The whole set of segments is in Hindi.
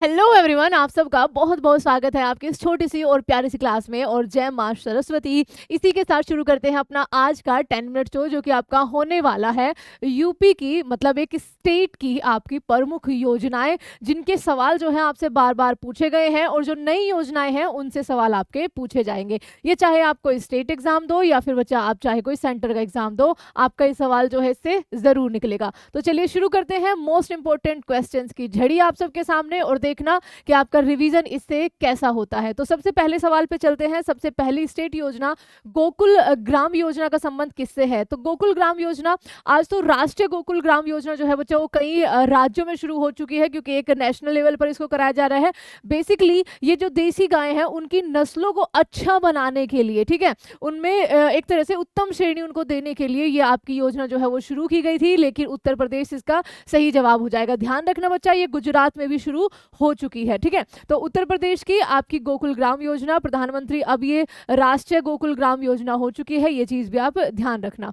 हेलो एवरीवन, आप सबका बहुत बहुत स्वागत है आपकी इस छोटी सी और प्यारी सी क्लास में। और जय माँ सरस्वती। इसी के साथ शुरू करते हैं अपना आज का 10 मिनट शो, जो कि आपका होने वाला है यूपी की, मतलब एक स्टेट की आपकी प्रमुख योजनाएं, जिनके सवाल जो हैं आपसे बार बार पूछे गए हैं और जो नई योजनाएं हैं उनसे सवाल आपके पूछे जाएंगे। ये चाहे आप कोई स्टेट एग्जाम दो या फिर बच्चा आप चाहे कोई सेंटर का एग्जाम दो, आपका ये सवाल जो है इससे जरूर निकलेगा। तो चलिए शुरू करते हैं मोस्ट इंपॉर्टेंट क्वेश्चंस की झड़ी आप सबके सामने, और देखना कि आपका रिवीजन इससे कैसा होता है। तो सबसे पहले सवाल पे चलते हैं। सबसे पहली स्टेट योजना गोकुल ग्राम योजना का संबंध किससे है? तो गोकुल ग्राम योजना, आज तो राष्ट्रीय गोकुल ग्राम योजना जो है बच्चों वो कई राज्यों में शुरू हो चुकी है, क्योंकि एक नेशनल लेवल पर इसको कराया जा रहा है। बेसिकली ये जो देसी गाय हैं उनकी नस्लों को अच्छा बनाने के लिए, ठीक है, उनमें एक तरह से उत्तम श्रेणी उनको देने के लिए ये आपकी योजना जो है वो शुरू की गई थी, लेकिन उत्तर प्रदेश इसका सही जवाब हो जाएगा। ध्यान रखना बच्चा, ये गुजरात में भी शुरू हो चुकी है, ठीक है। तो उत्तर प्रदेश की आपकी गोकुल ग्राम योजना, प्रधानमंत्री अब ये राष्ट्रीय गोकुल ग्राम योजना हो चुकी है, ये चीज भी आप ध्यान रखना।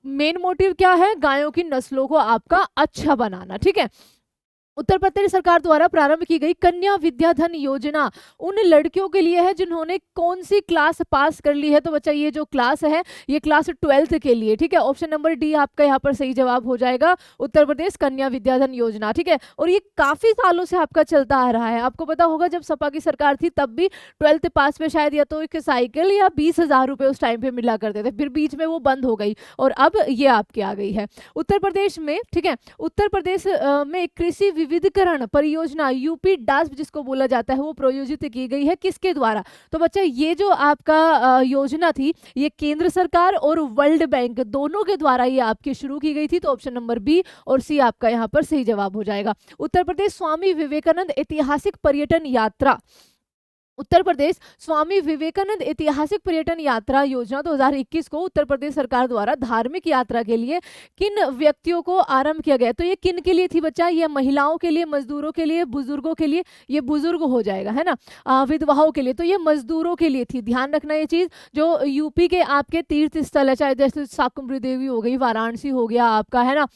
मेन मोटिव क्या है? गायों की नस्लों को आपका अच्छा बनाना, ठीक है। उत्तर प्रदेश सरकार द्वारा प्रारंभ की गई कन्या विद्याधन योजना उन लड़कियों के लिए है जिन्होंने कौन सी क्लास पास कर ली है? तो बच्चा ये जो क्लास है ये क्लास 12th के लिए, ठीक है। ऑप्शन नंबर डी आपका यहाँ पर सही जवाब हो जाएगा, उत्तर प्रदेश कन्या विद्याधन योजना, ठीक है। और ये काफी सालों से आपका चलता आ रहा है। आपको पता होगा जब सपा की सरकार थी तब भी 12th पास में शायद या तो एक साइकिल या 20,000 रुपए उस टाइम पे मिला करते थे, फिर बीच में वो बंद हो गई और अब ये आपकी आ गई है। उत्तर प्रदेश में, ठीक है, उत्तर प्रदेश में कृषि विविधीकरण परियोजना यूपी डास्प जिसको बोला जाता है वो प्रायोजित की गई है किसके द्वारा? तो बच्चा ये जो आपका योजना थी ये केंद्र सरकार और वर्ल्ड बैंक दोनों के द्वारा ये आपकी शुरू की गई थी। तो ऑप्शन नंबर बी और सी आपका यहाँ पर सही जवाब हो जाएगा। उत्तर प्रदेश स्वामी विवेकानंद ऐतिहासिक पर्यटन यात्रा, उत्तर प्रदेश स्वामी विवेकानंद ऐतिहासिक पर्यटन यात्रा योजना 2021 को उत्तर प्रदेश सरकार द्वारा धार्मिक यात्रा के लिए किन व्यक्तियों को आरंभ किया गया? तो ये किन के लिए थी बच्चा? ये महिलाओं के लिए, मजदूरों के लिए, बुजुर्गों के लिए, ये बुजुर्ग हो जाएगा है ना, विधवाओं के लिए, तो ये मजदूरों के लिए थी। ध्यान रखना ये चीज। जो यूपी के आपके तीर्थ स्थल है, चाहे जैसे शाकुंभरी देवी हो गई, वाराणसी हो गया आपका, है ना,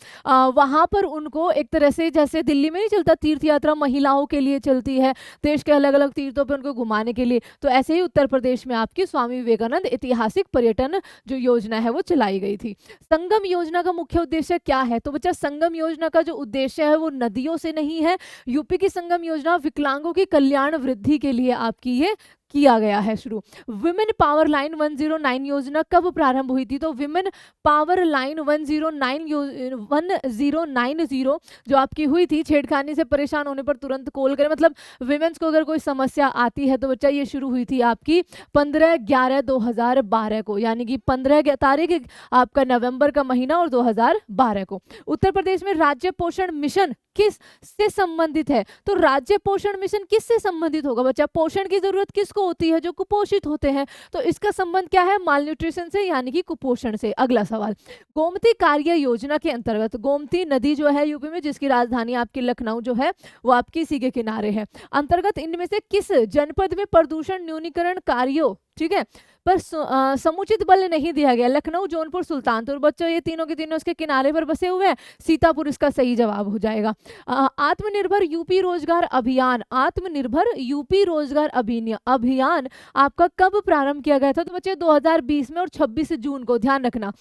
वहां पर उनको एक तरह से जैसे दिल्ली में नहीं चलता तीर्थ यात्रा महिलाओं के लिए चलती है, देश के अलग अलग तीर्थों पर उनको घुमाने के लिए, तो ऐसे ही उत्तर प्रदेश में आपकी स्वामी विवेकानंद ऐतिहासिक पर्यटन जो योजना है वो चलाई गई थी। संगम योजना का मुख्य उद्देश्य क्या है? तो बच्चा संगम योजना का जो उद्देश्य है वो नदियों से नहीं है। यूपी की संगम योजना विकलांगों की कल्याण वृद्धि के लिए आपकी ये किया गया है शुरू। विमेन पावर लाइन 109 योजना कब प्रारंभ हुई थी? तो विमेन पावर लाइन 1090 जो आपकी हुई थी, छेड़खानी से परेशान होने पर तुरंत कॉल करें, मतलब विमेन्स को अगर कोई समस्या आती है तो बच्चा ये शुरू हुई थी आपकी 15/11/2012 को, यानी कि 15 तारीख आपका नवंबर का महीना और 2012 को। उत्तर प्रदेश में राज्य पोषण मिशन किस से संबंधित है? तो राज्य पोषण मिशन किस से संबंधित होगा बच्चा? पोषण की जरूरत किसको होती है? जो कुपोषित होते हैं। तो इसका संबंध क्या है? माल न्यूट्रिशन से, यानी कि कुपोषण से। अगला सवाल, गोमती कार्य योजना के अंतर्गत, गोमती नदी जो है यूपी में जिसकी राजधानी आपकी लखनऊ जो है वो आपकी इसी के किनारे है, अंतर्गत इनमें से किस जनपद में प्रदूषण न्यूनीकरण कार्यों, ठीक है, पर समुचित बल नहीं दिया गया? लखनऊ, जौनपुर, सुल्तानपुर। बच्चों ये तीनों के तीनों इसके किनारे पर बसे हुए हैं, सीतापुर इसका सही जवाब हो जाएगा। आत्मनिर्भर यूपी रोजगार अभियान, आत्मनिर्भर यूपी रोजगार अभियान आपका कब प्रारंभ किया गया था? तो बच्चे 2020 में और 26 जून को। ध्यान रखना,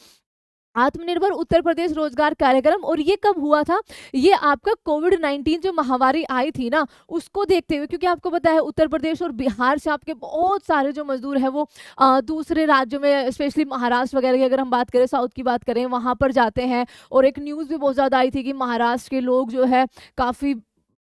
आत्मनिर्भर उत्तर प्रदेश रोजगार कार्यक्रम, और ये कब हुआ था? ये आपका कोविड-19 जो महामारी आई थी ना उसको देखते हुए, क्योंकि आपको पता है उत्तर प्रदेश और बिहार से आपके बहुत सारे जो मजदूर हैं वो दूसरे राज्यों में, स्पेशली महाराष्ट्र वगैरह की अगर हम बात करें, साउथ की बात करें, वहां पर जाते हैं। और एक न्यूज़ भी बहुत ज़्यादा आई थी कि महाराष्ट्र के लोग जो है काफ़ी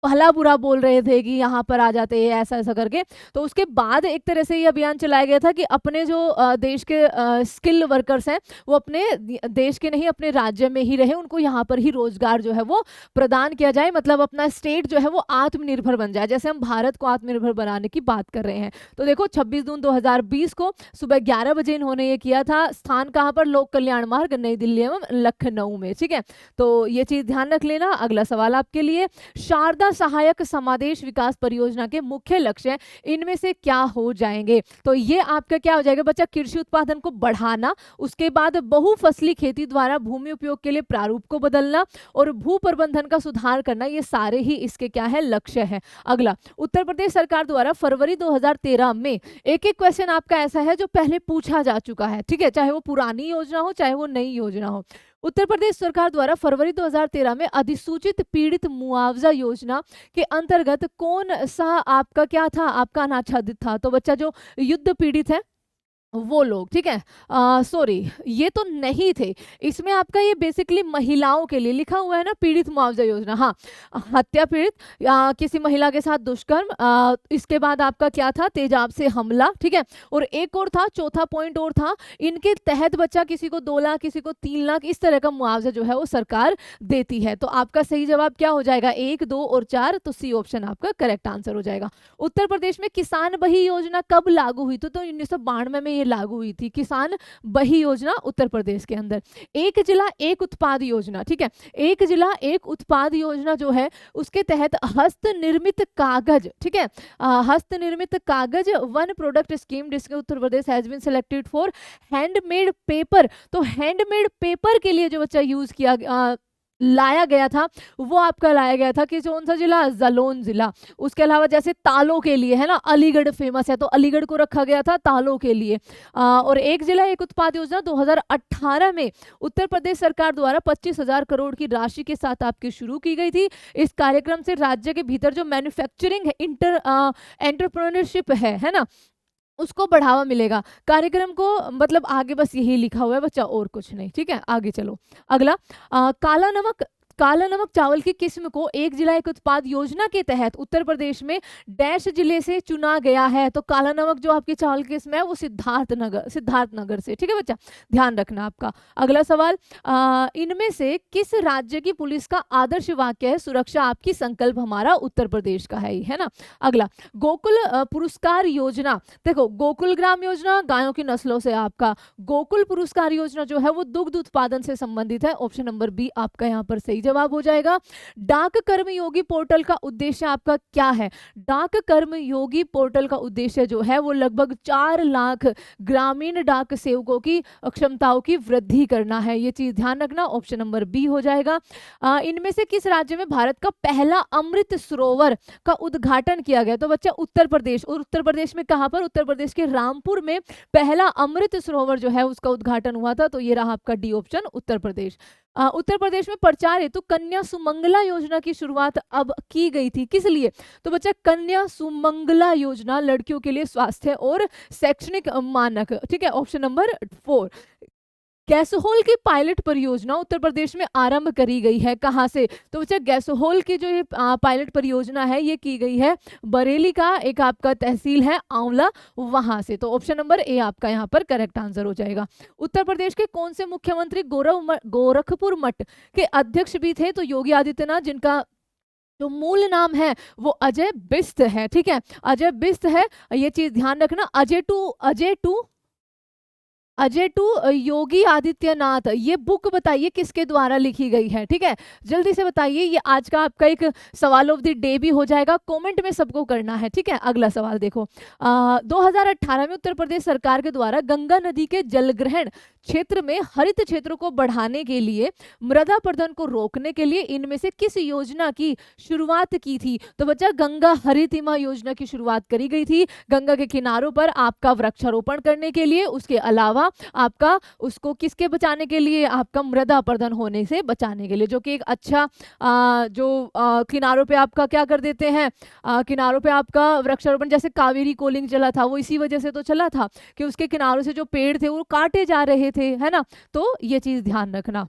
भला बुरा बोल रहे थे कि यहाँ पर आ जाते हैं ऐसा ऐसा करके। तो उसके बाद एक तरह से ये अभियान चलाया गया था कि अपने जो देश के स्किल वर्कर्स हैं वो अपने देश के नहीं अपने राज्य में ही रहे, उनको यहाँ पर ही रोजगार जो है वो प्रदान किया जाए, मतलब अपना स्टेट जो है वो आत्मनिर्भर बन जाए, जैसे हम भारत को आत्मनिर्भर बनाने की बात कर रहे हैं। तो देखो 26 जून 2020 को सुबह 11 बजे इन्होंने ये किया था। स्थान कहाँ पर? लोक कल्याण मार्ग, नई दिल्ली एवं लखनऊ में, ठीक है। तो ये चीज ध्यान रख लेना। अगला सवाल आपके लिए, शारदा जिला सहायक समादेश विकास परियोजना के मुख्य लक्ष्य इनमें से क्या हो जाएंगे? तो ये आपका क्या हो जाएगा बच्चा? कृषि उत्पादन को बढ़ाना, उसके बाद बहुफसली खेती द्वारा भूमि उपयोग के लिए प्रारूप को बदलना और भू प्रबंधन का सुधार करना, ये सारे ही इसके क्या है? लक्ष्य है। अगला, उत्तर प्रदेश सरकार द्वारा फरवरी 2013 में एक एक क्वेश्चन आपका ऐसा है जो पहले पूछा जा चुका है, ठीक है, चाहे वो पुरानी योजना हो चाहे वो नई योजना हो। उत्तर प्रदेश सरकार द्वारा फरवरी 2013 में अधिसूचित पीड़ित मुआवजा योजना के अंतर्गत कौन सा आपका क्या था? आपका अनाच्छादित था। तो बच्चा जो युद्ध पीड़ित है वो लोग, ठीक है, सॉरी ये तो नहीं थे, इसमें आपका ये बेसिकली महिलाओं के लिए लिखा हुआ है ना, पीड़ित मुआवजा योजना। हाँ, हत्या पीड़ित, किसी महिला के साथ दुष्कर्म, इसके बाद आपका क्या था? तेजाब से हमला, ठीक है, और एक और था, चौथा पॉइंट और था, इनके तहत बच्चा किसी को 2 लाख किसी को 3 लाख इस तरह का मुआवजा जो है वो सरकार देती है। तो आपका सही जवाब क्या हो जाएगा? 1, 2 और 4, तो सी ऑप्शन आपका करेक्ट आंसर हो जाएगा। उत्तर प्रदेश में किसान बही योजना कब लागू हुई? तो 1992 में ये लागू हुई थी, किसान बही योजना उत्तर प्रदेश के अंदर। एक जिला एक उत्पाद योजना, ठीक है, एक जिला एक उत्पाद योजना जो है उसके तहत हस्त निर्मित कागज, ठीक है, हस्त निर्मित कागज one product scheme district Uttar Pradesh has been selected for handmade paper. तो हैंडमेड पेपर के लिए जो बच्चा यूज किया लाया गया था वो आपका लाया गया था कि कौन सा जिला? जालौन जिला। उसके अलावा जैसे तालों के लिए है ना, अलीगढ़ फेमस है तो अलीगढ़ को रखा गया था तालों के लिए। और एक जिला एक उत्पाद योजना 2018 में उत्तर प्रदेश सरकार द्वारा 25,000 करोड़ की राशि के साथ आपकी शुरू की गई थी। इस कार्यक्रम से राज्य के भीतर जो मैन्युफैक्चरिंग है, एंटरप्रेन्योरशिप है ना, उसको बढ़ावा मिलेगा। कार्यक्रम को मतलब आगे बस यही लिखा हुआ है बच्चा, और कुछ नहीं, ठीक है। आगे चलो, अगला, काला नमक चावल की किस्म को एक जिला एक उत्पाद योजना के तहत उत्तर प्रदेश में डैश जिले से चुना गया है। तो काला नमक जो आपकी चावल की किस्म है वो सिद्धार्थनगर से, ठीक है बच्चा, ध्यान रखना आपका। अगला सवाल, इनमें से किस राज्य की पुलिस का आदर्श वाक्य है? सुरक्षा आपकी संकल्प हमारा उत्तर प्रदेश का है ना। अगला, गोकुल पुरस्कार योजना, देखो गोकुल ग्राम योजना गायों की नस्लों से, आपका गोकुल पुरस्कार योजना जो है वो दुग्ध उत्पादन से संबंधित है। ऑप्शन नंबर बी आपका यहाँ पर सही जवाब हो जाएगा। डाक कर्मयोगी पोर्टल का उद्देश्य आपका क्या है? डाक कर्मयोगी पोर्टल का उद्देश्य जो है वो लगभग 4 लाख ग्रामीण डाक सेवकों की क्षमताओं की वृद्धि करना है। ये चीज ध्यान रखना, ऑप्शन नंबर बी हो जाएगा। इनमें से किस राज्य में भारत का पहला अमृत सरोवर का उद्घाटन किया गया? तो बच्चा उत्तर प्रदेश। और उत्तर प्रदेश में कहां पर? उत्तर प्रदेश के रामपुर में पहला अमृत सरोवर जो है उसका उद्घाटन हुआ था। तो ये रहा आपका डी ऑप्शन, उत्तर प्रदेश। उत्तर प्रदेश में प्रचार हेतु कन्या सुमंगला योजना की शुरुआत अब की गई थी, किस लिए? तो बच्चा कन्या सुमंगला योजना लड़कियों के लिए स्वास्थ्य और शैक्षणिक मानक, ठीक है, ऑप्शन नंबर 4। गैसोहोल की पायलट परियोजना उत्तर प्रदेश में आरंभ करी गई है, कहां से? तो बच्चा गैसोहोल की जो ये पायलट परियोजना है ये की गई है बरेली का एक आपका तहसील है आंवला, वहां से। तो ऑप्शन नंबर ए आपका यहाँ पर करेक्ट आंसर हो जाएगा। उत्तर प्रदेश के कौन से मुख्यमंत्री गोरखपुर मठ के अध्यक्ष भी थे? तो योगी आदित्यनाथ, जिनका जो मूल नाम है वो अजय बिस्त है, ठीक है, अजय बिस्त है, ये चीज ध्यान रखना। अजय टू योगी आदित्यनाथ, ये बुक बताइए किसके द्वारा लिखी गई है, ठीक है, जल्दी से बताइए। ये आज का आपका एक सवाल ऑफ द डे भी हो जाएगा, कमेंट में सबको करना है, ठीक है। अगला सवाल देखो, 2018 में उत्तर प्रदेश सरकार के द्वारा गंगा नदी के जलग्रहण क्षेत्र में हरित क्षेत्रों को बढ़ाने के लिए, मृदा अपरदन को रोकने के लिए इनमें से किस योजना की शुरुआत की थी? तो बच्चा गंगा हरितिमा योजना की शुरुआत करी गई थी, गंगा के किनारों पर आपका वृक्षारोपण करने के लिए, उसके अलावा आपका उसको किसके बचाने के लिए? आपका मृदा अपरदन होने से बचाने के लिए, जो कि एक अच्छा किनारों पे आपका क्या कर देते हैं, किनारों पे आपका वृक्षारोपण, जैसे कावेरी कोलिंग चला था वो इसी वजह से तो चला था कि उसके किनारों से जो पेड़ थे वो काटे जा रहे थे, है ना। तो ये चीज ध्यान रखना।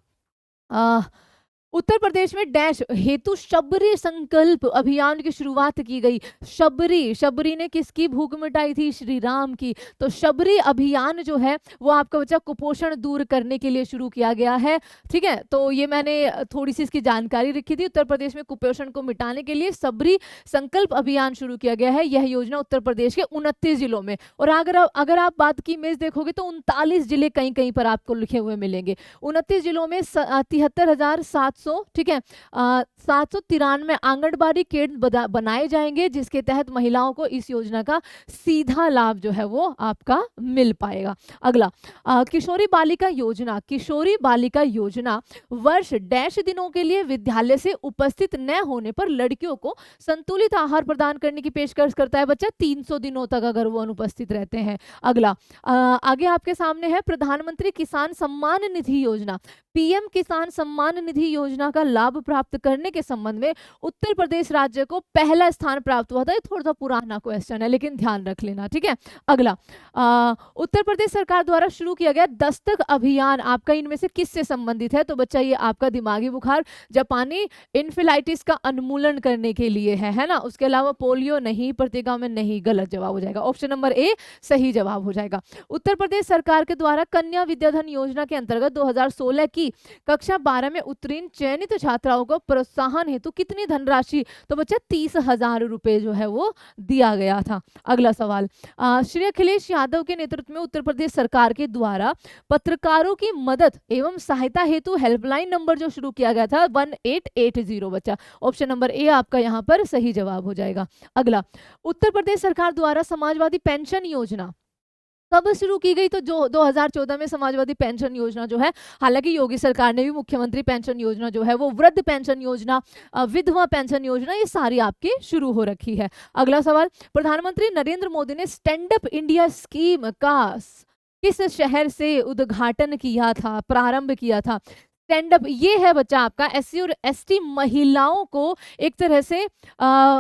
उत्तर प्रदेश में डैश हेतु शबरी संकल्प अभियान की शुरुआत की गई। शबरी ने किसकी भूख मिटाई थी? श्री राम की। तो शबरी अभियान जो है वो आपका बच्चा कुपोषण दूर करने के लिए शुरू किया गया है, ठीक है। तो ये मैंने थोड़ी सी इसकी जानकारी रखी थी। उत्तर प्रदेश में कुपोषण को मिटाने के लिए शबरी संकल्प अभियान शुरू किया गया है। यह योजना उत्तर प्रदेश के 29 जिलों में, और अगर आप बात की इमेज देखोगे तो 39 जिले कहीं कहीं पर आपको लिखे हुए मिलेंगे। 29 जिलों में 73,700 700, ठीक है, 793 आंगनबाड़ी केंद्र बनाए जाएंगे, जिसके तहत महिलाओं को इस योजना का सीधा लाभ जो है वो आपका मिल पाएगा। अगला, किशोरी बालिका योजना। किशोरी बालिका योजना वर्ष डैश दिनों के लिए विद्यालय से उपस्थित न होने पर लड़कियों को संतुलित आहार प्रदान करने की पेशकश करता है बच्चा, 300 दिनों तक अगर वो अनुपस्थित रहते हैं। अगला, आगे आपके सामने है प्रधानमंत्री किसान सम्मान निधि योजना। पीएम किसान सम्मान निधि योजना का लाभ प्राप्त करने के संबंध में उत्तर प्रदेश राज्य को पहला स्थान प्राप्त हुआ था। ये थोड़ा सा पुराना क्वेश्चन है, लेकिन ध्यान रख लेना, ठीक है। अगला, उत्तर प्रदेश सरकार द्वारा शुरू किया गया दस्तक अभियान आपका इनमें से किससे संबंधित है? तो बच्चा ये आपका दिमागी बुखार, जापानी इन्फिलाइटिस का उन्मूलन करने के लिए है ना। उसके अलावा पोलियो नहीं, पत्रिका में नहीं, गलत जवाब हो जाएगा। ऑप्शन नंबर ए सही जवाब हो जाएगा। उत्तर प्रदेश सरकार के द्वारा कन्या विद्याधन योजना के अंतर्गत 2016 की कक्षा 12 में उत्तीर्ण चयनित छात्राओं को प्रोत्साहन हेतु कितनी धनराशि? तो बच्चा 30,000 रुपए जो है वो दिया गया था। अगला सवाल, श्री अखिलेश यादव के नेतृत्व में उत्तर प्रदेश सरकार के द्वारा पत्रकारों की मदद एवं सहायता हेतु हेल्पलाइन नंबर जो शुरू किया गया था 1880 बच्चा। ऑप्शन नंबर ए आपका यहाँ पर सही जवाब हो जाएगा। अगला, उत्तर प्रदेश सरकार द्वारा समाजवादी पेंशन योजना कब शुरू की गई? तो जो 2014 में समाजवादी पेंशन योजना जो है, हालांकि योगी सरकार ने भी मुख्यमंत्री पेंशन योजना जो है वो, वृद्ध पेंशन योजना, विधवा पेंशन योजना, ये सारी आपकी शुरू हो रखी है। अगला सवाल, प्रधानमंत्री नरेंद्र मोदी ने स्टैंड अप इंडिया स्कीम का किस शहर से उद्घाटन किया था, प्रारंभ किया था? स्टैंड अप ये है बच्चा आपका एससी और एसटी महिलाओं को एक तरह से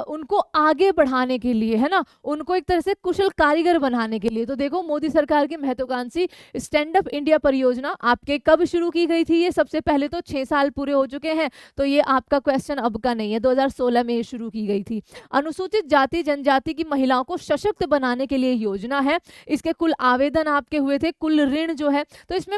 उनको आगे बढ़ाने के लिए, है ना, उनको एक तरह से कुशल कारीगर बनाने के लिए। तो देखो, मोदी सरकार की महत्वाकांक्षी स्टैंड अप इंडिया परियोजना आपके कब शुरू की गई थी? ये सबसे पहले तो 6 साल पूरे हो चुके हैं, तो ये आपका क्वेश्चन अब का नहीं है, 2016 में ये शुरू की गई थी। अनुसूचित जाति जनजाति की महिलाओं को सशक्त बनाने के लिए योजना है। इसके कुल आवेदन आपके हुए थे, कुल ऋण जो है, तो इसमें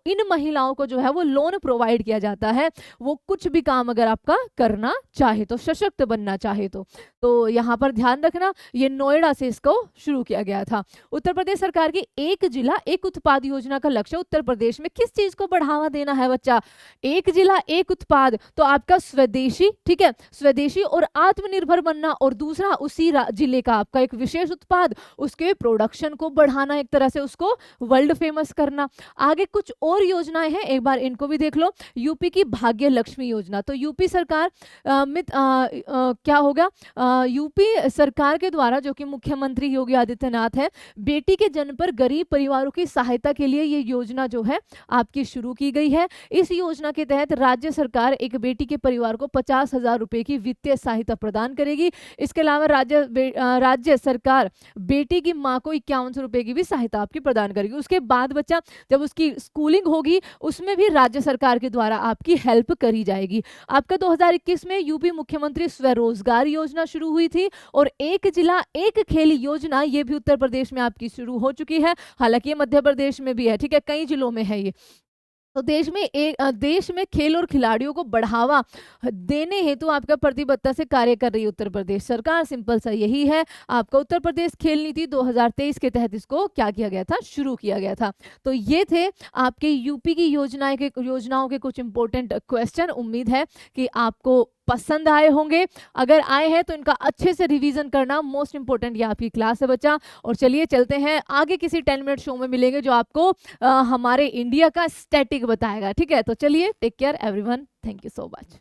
इन महिलाओं को जो है वो लोन प्रोवाइड किया जाता है। वो कुछ भी काम अगर आपका करना चाहे तो, सशक्त बनना चाहे तो यहाँ पर ध्यान रखना, ये नोएडा से इसको शुरू किया गया था। उत्तर प्रदेश सरकार की एक जिला एक उत्पाद योजना का लक्ष्य उत्तर प्रदेश में किस चीज को बढ़ावा देना है बच्चा? एक जिला एक उत्पाद, तो आपका स्वदेशी, ठीक है, स्वदेशी और आत्मनिर्भर बनना, और दूसरा उसी जिले का आपका एक विशेष उत्पाद, उसके प्रोडक्शन को बढ़ाना, एक तरह से उसको वर्ल्ड फेमस करना। आगे कुछ और योजनाएं हैं, एक बार इनको भी देख लो। यूपी की भाग्य लक्ष्मी योजना, तो यूपी सरकार क्या होगा, यूपी सरकार के द्वारा, जो कि मुख्यमंत्री योगी आदित्यनाथ है, बेटी के जन्म पर गरीब परिवारों की सहायता के लिए ये योजना जो है आपकी शुरू की गई है। इस योजना के तहत राज्य सरकार एक बेटी के परिवार को 50,000 रुपए की वित्तीय सहायता प्रदान करेगी। इसके अलावा राज्य सरकार बेटी की माँ को 51 रुपए की भी सहायता आपकी प्रदान करेगी। उसके बाद बच्चा जब उसकी स्कूलिंग होगी, उसमें भी राज्य सरकार के द्वारा आपकी हेल्प करी जाएगी। आपका 2021 में यूपी मुख्यमंत्री स्वरोजगार योजना शुरू हुई थी, और एक जिला एक खेल योजना ये भी उत्तर प्रदेश में आपकी शुरू हो चुकी है। हालांकि ये मध्य प्रदेश में भी है, ठीक है, कई जिलों में है ये। तो देश में खेल और खिलाड़ियों को बढ़ावा देने हेतु आपका प्रतिबद्धता से कार्य कर रही है उत्तर प्रदेश सरकार। सिंपल सा यही है आपका उत्तर प्रदेश खेल नीति 2023 के तहत इसको क्या किया गया था, शुरू किया गया था। तो ये थे आपके यूपी की योजनाओं के कुछ इंपॉर्टेंट क्वेश्चन। उम्मीद है कि आपको पसंद आए होंगे। अगर आए हैं तो इनका अच्छे से रिवीजन करना मोस्ट इंपोर्टेंट ये आपकी क्लास है बच्चा। और चलिए चलते हैं आगे, किसी 10 मिनट शो में मिलेंगे जो आपको हमारे इंडिया का स्टैटिक बताएगा, ठीक है। तो चलिए, take care everyone, thank you so much.